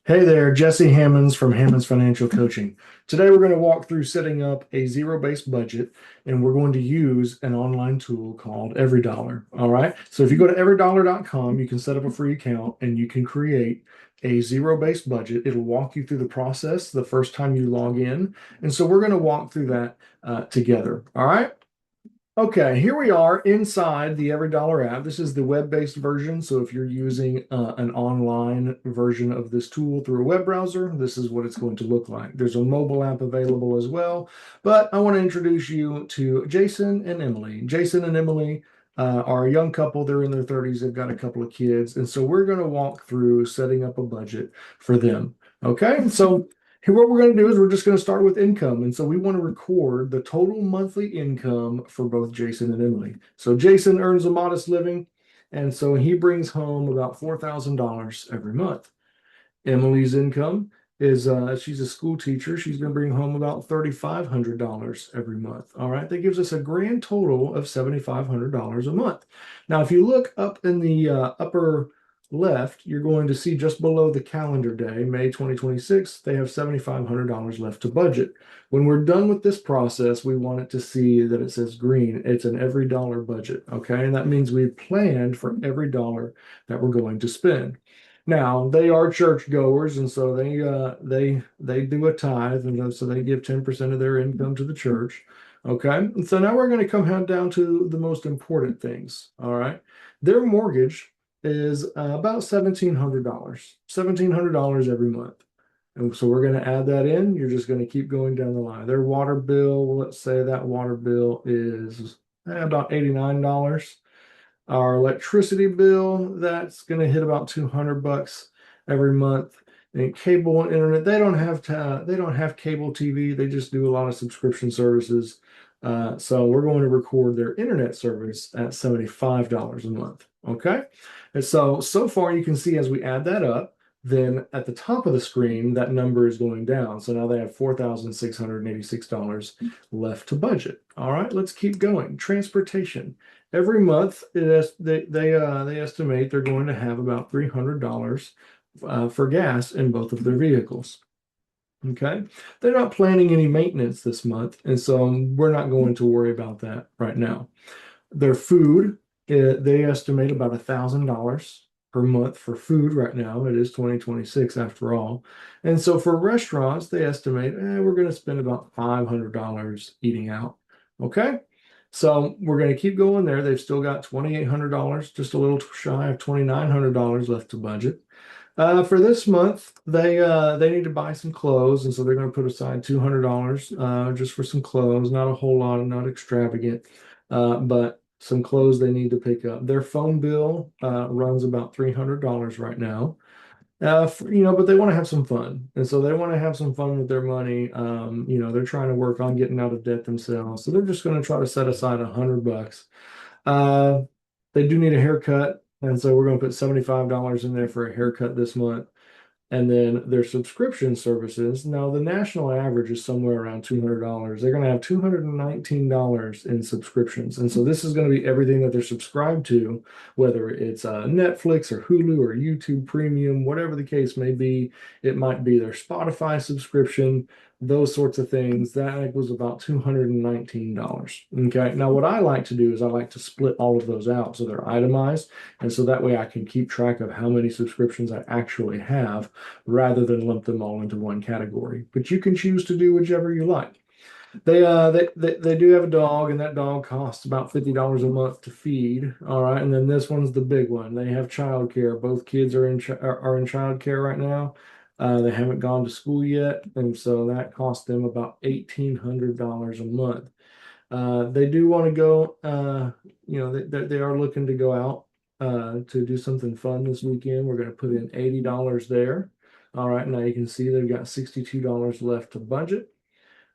Hey there, Jesse Hammonds from Hammonds Financial Coaching. Today we're going to walk through setting up a zero-based budget, and we're going to use an online tool called EveryDollar. All right. So if you go to everydollar.com, you can set up a free account and you can create a zero-based budget. It'll walk you through the process the first time you log in. And so we're going to walk through that together. All right. Okay, here we are inside the EveryDollar app. This is the web-based version. So if you're using an online version of this tool through a web browser, this is what it's going to look like. There's a mobile app available as well. But I want to introduce you to Jason and Emily. Jason and Emily are a young couple. They're in their 30s. They've got a couple of kids. And so we're going to walk through setting up a budget for them. Okay, so here, what we're going to do is we're just going to start with income. And so we want to record the total monthly income for both Jason and Emily. So Jason earns a modest living, and so he brings home about $4,000 every month. Emily's income is she's a school teacher. She's going to bring home about $3,500 every month. All right, that gives us a grand total of $7,500 a month. Now, if you look up in the upper left, you're going to see just below the calendar day, May 2026, they have $7,500 left to budget. When we're done with this process, we want it to see that it says green. It's an every dollar budget. Okay, and that means we've planned for every dollar that we're going to spend. Now they are church goers, and so they do a tithe, and so they give 10% of their income to the church. Okay, and so now we're going to come down to the most important things. All right, their mortgage is about $1,700, $1,700 every month, and so we're going to add that in. You're just going to keep going down the line. Their water bill, well, let's say that water bill is about $89. Our electricity bill, that's going to hit about 200 bucks every month. And cable and internet, they don't have cable TV. They just do a lot of subscription services. So we're going to record their internet service at $75 a month. Okay. And so far you can see as we add that up, then at the top of the screen, that number is going down. So now they have $4,686 left to budget. All right, let's keep going. Transportation. Every month, they estimate they're going to have about $300 for gas in both of their vehicles. Okay, they're not planning any maintenance this month, and so we're not going to worry about that right now. Their food, they estimate about $1,000 per month for food right now. It is 2026 after all. And so for restaurants, they estimate we're going to spend about $500 eating out. Okay. So we're going to keep going there. They've still got $2,800, just a little shy of $2,900 left to budget. For this month, they need to buy some clothes, and so they're going to put aside $200 just for some clothes. Not a whole lot, not extravagant, but some clothes they need to pick up. Their phone bill runs about $300 right now. But they want to have some fun, and so they want to have some fun with their money. They're trying to work on getting out of debt themselves, so they're just going to try to set aside $100. Uh, they do need a haircut, and so we're going to put $75 in there for a haircut this month. And then their subscription services. Now, the national average is somewhere around $200. They're going to have $219 in subscriptions. And so this is going to be everything that they're subscribed to, whether it's Netflix or Hulu or YouTube Premium, whatever the case may be. It might be their Spotify subscription, those sorts of things. That was about $219. Okay. Now, what I like to do is I like to split all of those out so they're itemized. And so that way I can keep track of how many subscriptions I actually have rather than lump them all into one category. But you can choose to do whichever you like. They do have a dog, and that dog costs about $50 a month to feed. All right, and then this one's the big one. They have childcare. Both kids are in childcare right now. They haven't gone to school yet, and so that costs them about $1,800 a month. They do want to go. They are looking to go out to do something fun this weekend. We're going to put in $80 there. All right, now you can see they've got $62 left to budget.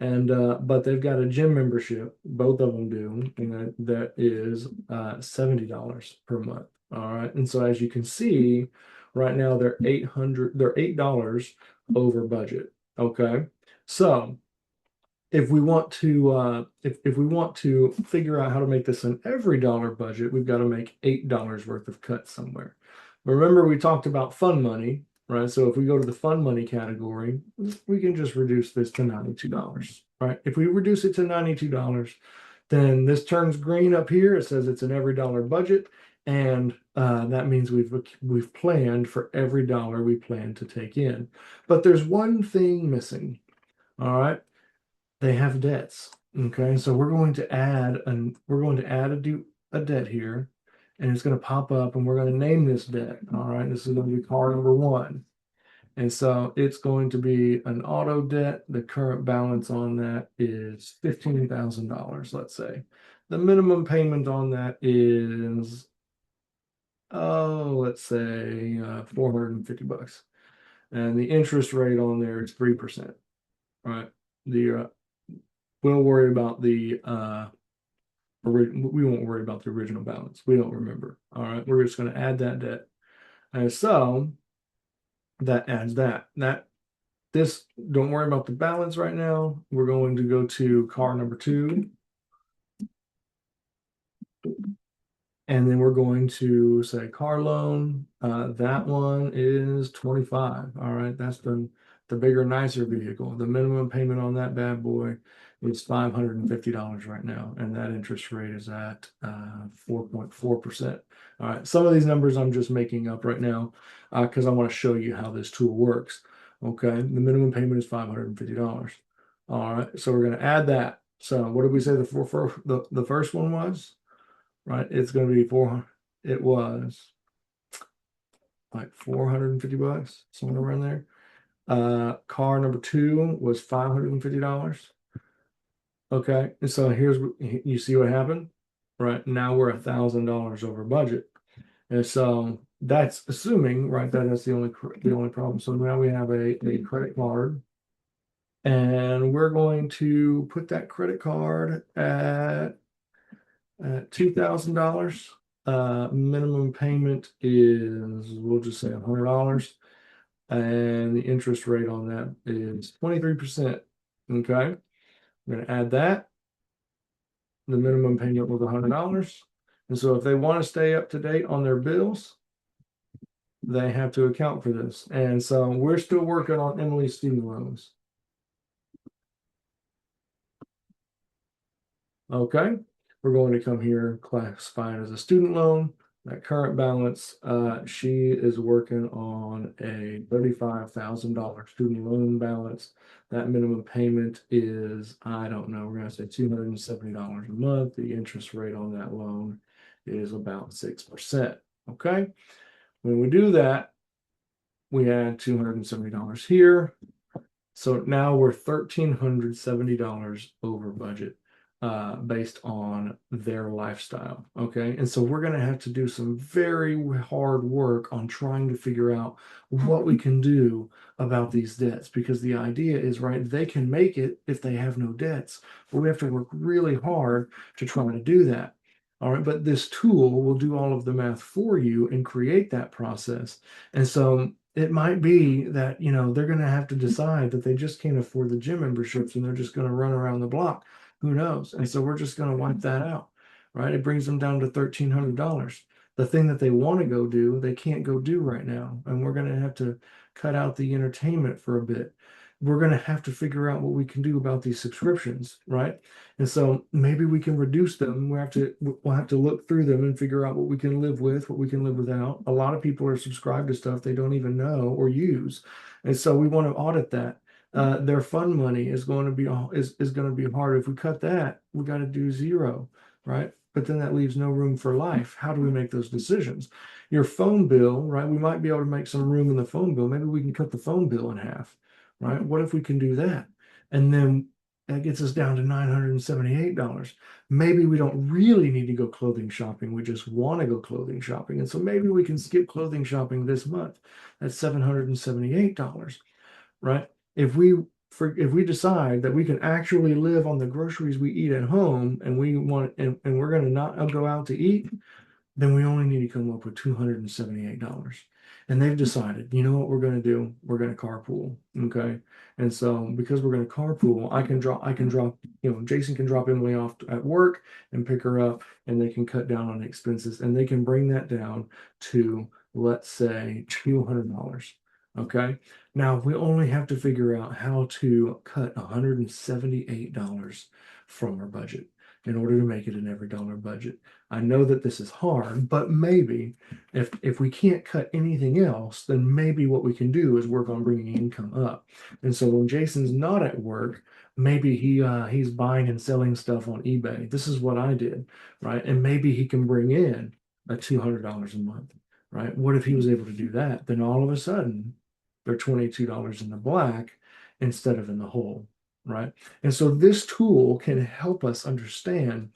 And but they've got a gym membership, both of them do, and that is $70 per month. All right. And so as you can see, right now they're $8 over budget. Okay. So if we want to figure out how to make this an every dollar budget, we've got to make $8 worth of cuts somewhere. Remember, we talked about fun money. right? So if we go to the fund money category, we can just reduce this to $92, right? If we reduce it to $92, then this turns green up here. It says it's an every dollar budget, and that means we've planned for every dollar we plan to take in. But there's one thing missing. All right, they have debts. Okay, so we're going to add a debt here, and it's going to pop up, and we're going to name this debt. All right, this is going to be car number one. And so it's going to be an auto debt. The current balance on that is $15,000, let's say. The minimum payment on that is, let's say 450 bucks. And the interest rate on there is 3%, right? The we'll worry about we won't worry about the original balance. We don't remember. All right, we're just going to add that debt. And so that adds that. This, don't worry about the balance right now. We're going to go to car number two. And then we're going to say car loan. That one is 25. All right, that's the bigger, nicer vehicle. The minimum payment on that bad boy is $550 right now, and that interest rate is at 4.4%. All right, some of these numbers I'm just making up right now because I want to show you how this tool works. Okay, the minimum payment is $550. All right, so we're going to add that. So what did we say the first one was? Right, it's going to be it was like 450 bucks, somewhere around there. Car number two was $550. Okay, and so you see what happened, right? Now we're $1,000 over budget, and so that's assuming, right, that that's the only problem. So now we have a credit card, and we're going to put that credit card at $2,000. Minimum payment is, we'll just say $100. And the interest rate on that is 23%. Okay. I'm going to add that. The minimum payment was $100. And so if they want to stay up to date on their bills, they have to account for this. And so we're still working on Emily's student loans. Okay. We're going to come here, classify it as a student loan. That current balance, she is working on a $35,000 student loan balance. That minimum payment is, I don't know, we're going to say $270 a month. The interest rate on that loan is about 6%. Okay. When we do that, we add $270 here. So now we're $1,370 over budget based on their lifestyle. Okay. And so we're going to have to do some very hard work on trying to figure out what we can do about these debts, because the idea is, right, they can make it if they have no debts, but we have to work really hard to try to do that. All right. But this tool will do all of the math for you and create that process. And so it might be that, they're going to have to decide that they just can't afford the gym memberships and they're just going to run around the block. Who knows? And so we're just going to wipe that out, right? It brings them down to $1,300. The thing that they want to go do, they can't go do right now. And we're going to have to cut out the entertainment for a bit. We're going to have to figure out what we can do about these subscriptions, right? And so maybe we can reduce them. We'll have to look through them and figure out what we can live with, what we can live without. A lot of people are subscribed to stuff they don't even know or use. And so we want to audit that. Their fund money is going to be going to be hard. If we cut that, we got to do zero, right? But then that leaves no room for life. How do we make those decisions? Your phone bill, right? We might be able to make some room in the phone bill. Maybe we can cut the phone bill in half, right? What if we can do that? And then that gets us down to $978. Maybe we don't really need to go clothing shopping. We just want to go clothing shopping. And so maybe we can skip clothing shopping this month. That's $778, right? If we decide that we can actually live on the groceries we eat at home and we're going to not go out to eat, then we only need to come up with $278. And they've decided, you know what we're going to do? We're going to carpool. Okay. And so because we're going to carpool, I can drop, Jason can drop Emily off at work and pick her up, and they can cut down on expenses, and they can bring that down to, let's say, $200. Okay. Now we only have to figure out how to cut $178 from our budget in order to make it an every dollar budget. I know that this is hard, but maybe if we can't cut anything else, then maybe what we can do is work on bringing income up. And so when Jason's not at work, maybe he's buying and selling stuff on eBay. This is what I did, right? And maybe he can bring in a $200 a month, right? What if he was able to do that? Then all of a sudden they're $22 in the black instead of in the hole, right? And so this tool can help us understand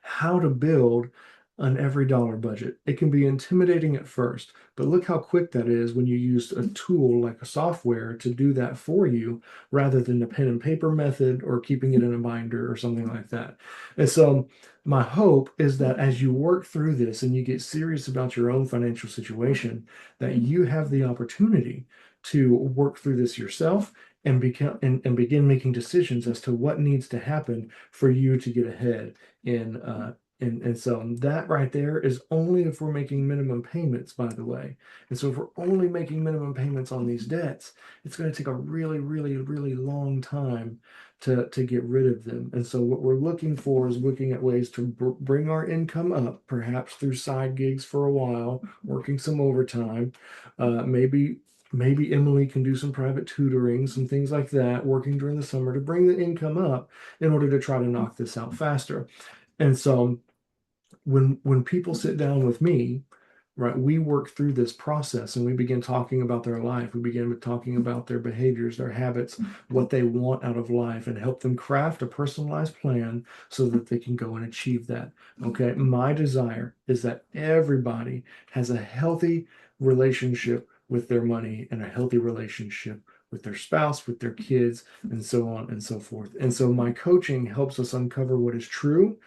how to build an every dollar budget. It can be intimidating at first, but look how quick that is when you use a tool like a software to do that for you rather than the pen and paper method or keeping it in a binder or something like that. And so my hope is that as you work through this and you get serious about your own financial situation, that you have the opportunity to work through this yourself and begin making decisions as to what needs to happen for you to get ahead in and so that right there is only if we're making minimum payments, by the way. And so if we're only making minimum payments on these debts, it's going to take a really, really, really long time to get rid of them. And so what we're looking for is looking at ways to bring our income up, perhaps through side gigs for a while, working some overtime, maybe Emily can do some private tutoring, some things like that, working during the summer to bring the income up in order to try to knock this out faster. And so when people sit down with me, right, we work through this process and we begin talking about their life. We begin with talking about their behaviors, their habits, what they want out of life, and help them craft a personalized plan so that they can go and achieve that. Okay. My desire is that everybody has a healthy relationship with their money and a healthy relationship with their spouse, with their kids, and so on and so forth. And so my coaching helps us uncover what is true,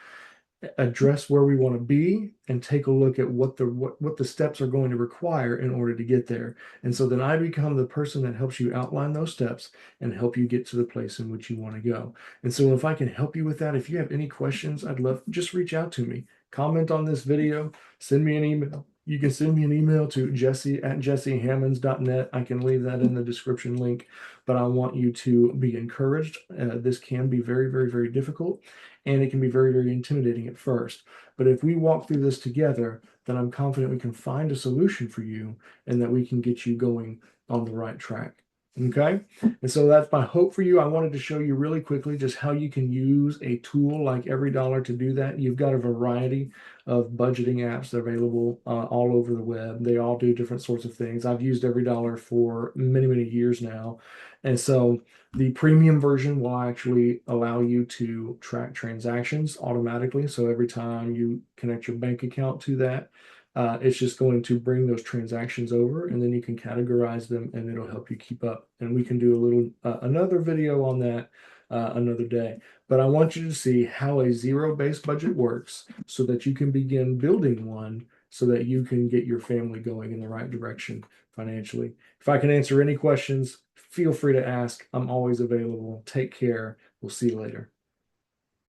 address where we want to be, and take a look at what the steps are going to require in order to get there. And so then I become the person that helps you outline those steps and help you get to the place in which you want to go. And so if I can help you with that, if you have any questions, I'd love just reach out to me. Comment on this video, send me an email. You can send me an email to jesse@jessehammonds.net. I can leave that in the description link, but I want you to be encouraged. This can be very, very, very difficult, and it can be very, very intimidating at first. But if we walk through this together, then I'm confident we can find a solution for you and that we can get you going on the right track. Okay. And so that's my hope for you. I wanted to show you really quickly just how you can use a tool like EveryDollar to do that. You've got a variety of budgeting apps that are available all over the web. They all do different sorts of things. I've used EveryDollar for many, many years now. And so the premium version will actually allow you to track transactions automatically. So every time you connect your bank account to that, it's just going to bring those transactions over, and then you can categorize them and it'll help you keep up. And we can do a little another video on that another day. But I want you to see how a zero-based budget works so that you can begin building one so that you can get your family going in the right direction financially. If I can answer any questions, feel free to ask. I'm always available. Take care. We'll see you later.